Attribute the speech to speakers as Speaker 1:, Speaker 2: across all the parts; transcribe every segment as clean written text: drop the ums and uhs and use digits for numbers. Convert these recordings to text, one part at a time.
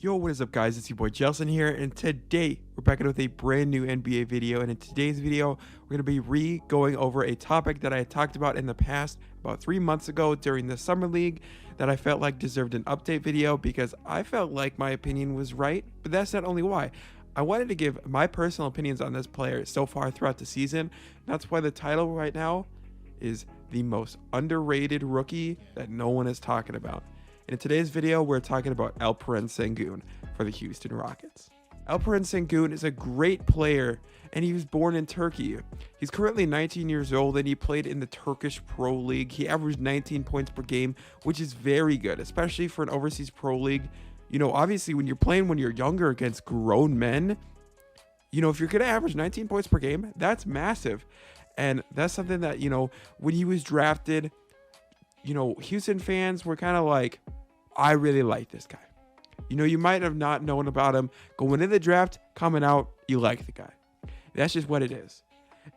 Speaker 1: Yo, what is up guys, it's your boy Jalen here, and today we're back with a brand new NBA video. And in today's video, we're going to be going over a topic that I had talked about in the past, about 3 months ago during the Summer League, that I felt like deserved an update video because I felt like my opinion was right. But that's not only why. I wanted to give my personal opinions on this player so far throughout the season. That's why the title right now is the most underrated rookie that no one is talking about. In today's video, we're talking about Alperen Sengun for the Houston Rockets. Alperen Sengun is a great player, and he was born in Turkey. He's currently 19 years old, and he played in the Turkish Pro League. He averaged 19 points per game, which is very good, especially for an overseas pro league. You know, obviously, when you're playing when you're younger against grown men, you know, if you're going to average 19 points per game, that's massive. And that's something that, you know, when he was drafted, you know, Houston fans were kind of like, I really like this guy. You know, you might have not known about him going in the draft, coming out, you like the guy. That's just what it is.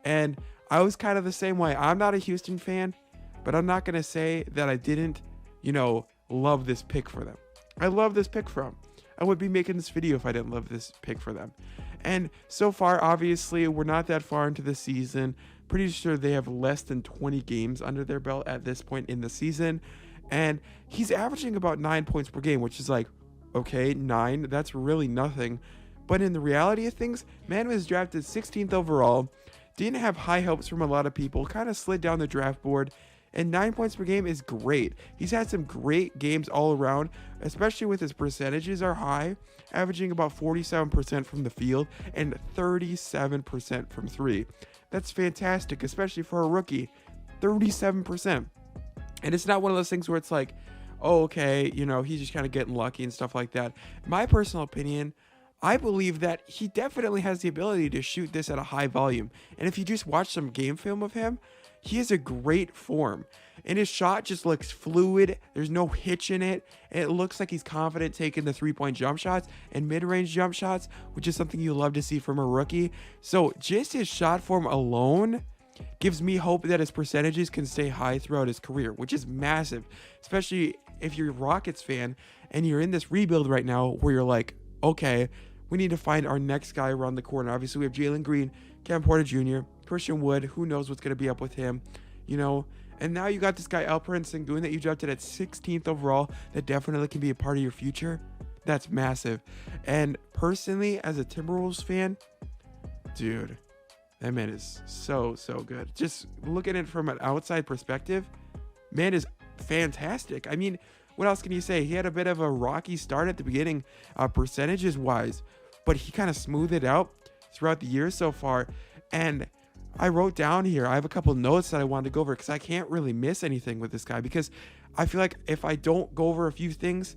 Speaker 1: And I was kind of the same way. I'm not a Houston fan, but I'm not going to say that I didn't, you know, love this pick for them. I love this pick for them. I would be making this video if I didn't love this pick for them. And so far, obviously, we're not that far into the season. Pretty sure they have less than 20 games under their belt at this point in the season. And he's averaging about 9 points per game, which is like, okay, 9, that's really nothing. But in the reality of things, man was drafted 16th overall, didn't have high hopes from a lot of people, kind of slid down the draft board, and 9 points per game is great. He's had some great games all around, especially with his percentages are high, averaging about 47% from the field and 37% from three. That's fantastic, especially for a rookie. 37%. And it's not one of those things where it's like, oh, okay, you know, he's just kind of getting lucky and stuff like that. My personal opinion, I believe that he definitely has the ability to shoot this at a high volume. And if you just watch some game film of him, he has a great form. And his shot just looks fluid. There's no hitch in it. And it looks like he's confident taking the three-point jump shots and mid-range jump shots, which is something you love to see from a rookie. So just his shot form alone gives me hope that his percentages can stay high throughout his career, which is massive, especially if you're a Rockets fan and you're in this rebuild right now where you're like, okay, we need to find our next guy around the corner. Obviously, we have Jalen Green, Cam Porter Jr., Christian Wood. Who knows what's going to be up with him, you know? And now you got this guy, Alperen Sengun, that you drafted at 16th overall that definitely can be a part of your future. That's massive. And personally, as a Timberwolves fan, dude, that man is so good. Just look at it from an outside perspective, man is fantastic. I mean, what else can you say? He had a bit of a rocky start at the beginning, percentages wise, but he kind of smoothed it out throughout the year so far. And I wrote down here, I have a couple notes that I wanted to go over because I can't really miss anything with this guy, because I feel like if I don't go over a few things,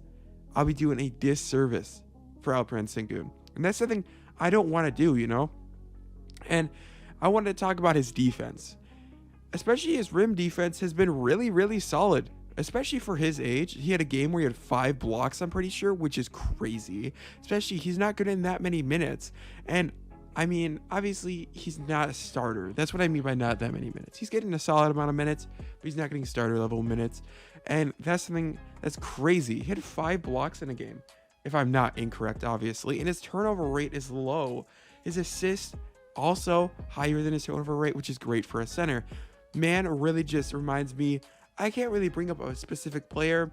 Speaker 1: I'll be doing a disservice for Alperen Sengun. And that's something I don't want to do, you know? And I wanted to talk about his defense. Especially his rim defense has been really solid, especially for his age. He had a game where he had 5 blocks, I'm pretty sure, which is crazy. Especially he's not good in that many minutes. And I mean, obviously he's not a starter. That's what I mean by not that many minutes. He's getting a solid amount of minutes, but he's not getting starter level minutes. And that's something that's crazy. He had 5 blocks in a game, if I'm not incorrect, obviously. And his turnover rate is low. His assists also higher than his turnover rate, which is great for a center. Man really just reminds me, I can't really bring up a specific player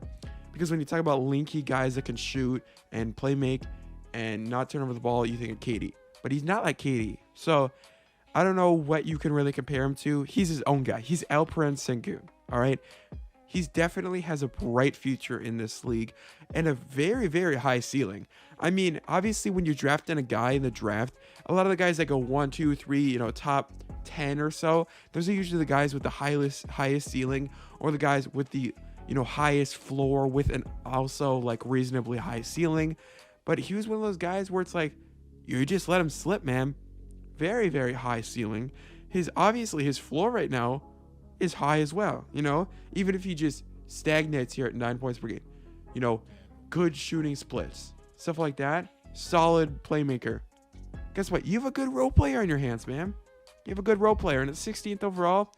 Speaker 1: because when you talk about linky guys that can shoot and play make and not turn over the ball, you think of KD, but he's not like KD. So I don't know what you can really compare him to. He's his own guy. He's Alperen Sengun. All right. He's definitely has a bright future in this league and a very high ceiling. I mean, obviously when you're drafting a guy in the draft, a lot of the guys that go 1, 2, 3, you know, top 10 or so, those are usually the guys with the highest ceiling, or the guys with the, you know, highest floor with an also like reasonably high ceiling. But he was one of those guys where it's like, you just let him slip, man. Very high ceiling. Obviously his floor right now is high as well, you know, even if he just stagnates here at 9 points per game, you know, good shooting splits, stuff like that, solid playmaker. Guess what? You have a good role player on your hands, man. You have a good role player, and at 16th overall,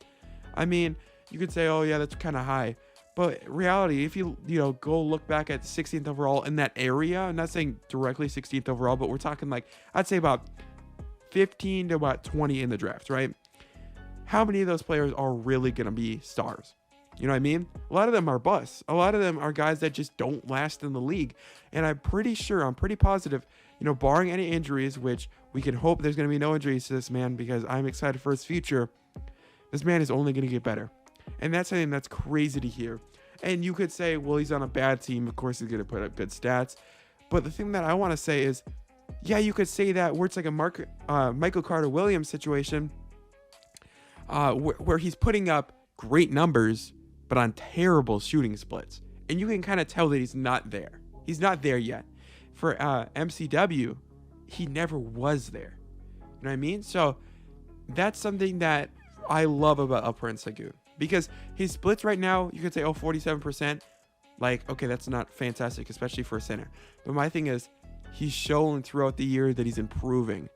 Speaker 1: I mean, you could say, oh yeah, that's kind of high, But reality, if you go look back at 16th overall in that area, I'm not saying directly 16th overall, but we're talking like, I'd say about 15 to about 20 in the draft, right? How many of those players are really going to be stars? You know what I mean? A lot of them are busts. A lot of them are guys that just don't last in the league. And I'm pretty positive, barring any injuries, which we can hope there's going to be no injuries to this man because I'm excited for his future. This man is only going to get better. And that's something that's crazy to hear. And you could say, well, he's on a bad team. Of course, he's going to put up good stats. But the thing that I want to say is, yeah, you could say that where it's like a Michael Carter-Williams situation where he's putting up great numbers, but on terrible shooting splits. And you can kind of tell that he's not there. He's not there yet. For MCW, he never was there. You know what I mean? So that's something that I love about Alperen Sengun. Because his splits right now, you could say, 47%. Like, okay, that's not fantastic, especially for a center. But my thing is, he's shown throughout the year that he's improving.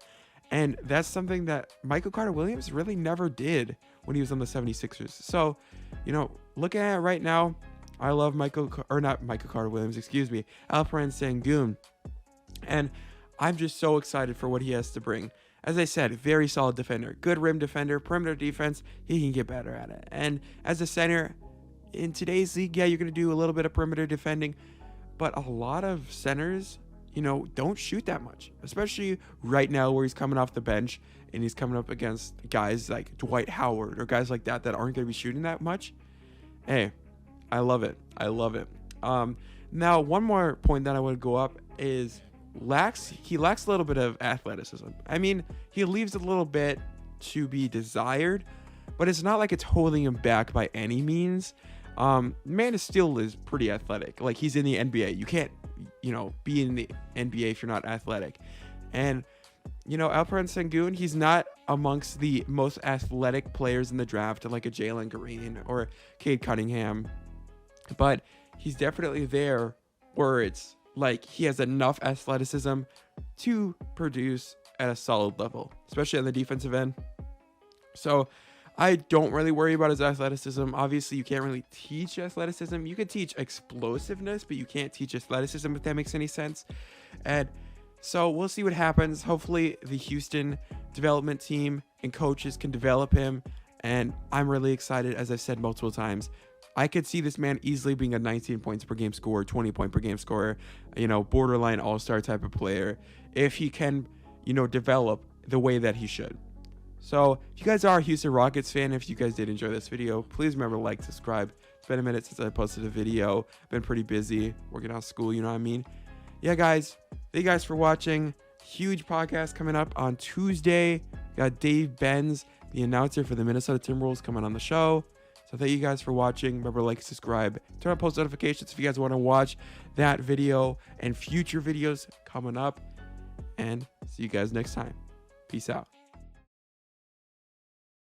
Speaker 1: And that's something that Michael Carter-Williams really never did when he was on the 76ers. So, looking at it right now, I love Alperen Sengun. And I'm just so excited for what he has to bring. As I said, very solid defender, good rim defender, perimeter defense. He can get better at it. And as a center in today's league, yeah, you're going to do a little bit of perimeter defending, but a lot of centers, don't shoot that much, especially right now where he's coming off the bench and he's coming up against guys like Dwight Howard or guys like that aren't going to be shooting that much. Hey, I love it. Now, one more point that I want to go up is he lacks a little bit of athleticism. I mean, he leaves a little bit to be desired, but it's not like it's holding him back by any means. Man still is pretty athletic. Like, he's in the NBA. You can't, be in the NBA if you're not athletic. And, Alperen Sengun, he's not amongst the most athletic players in the draft, like a Jalen Green or Cade Cunningham. But he's definitely there where it's like he has enough athleticism to produce at a solid level, especially on the defensive end. So I don't really worry about his athleticism. Obviously, you can't really teach athleticism. You can teach explosiveness, but you can't teach athleticism, if that makes any sense. And so we'll see what happens. Hopefully, the Houston development team and coaches can develop him. And I'm really excited, as I've said multiple times. I could see this man easily being a 19 points per game scorer, 20 point per game scorer, borderline all-star type of player if he can, develop the way that he should. So if you guys are a Houston Rockets fan, if you guys did enjoy this video, please remember to like, subscribe. It's been a minute since I posted a video. Been pretty busy working on school, you know what I mean? Yeah, guys, thank you guys for watching. Huge podcast coming up on Tuesday. Got Dave Benz, the announcer for the Minnesota Timberwolves, coming on the show. So thank you guys for watching. Remember to like, subscribe, turn on post notifications if you guys want to watch that video and future videos coming up. And see you guys next time. Peace out.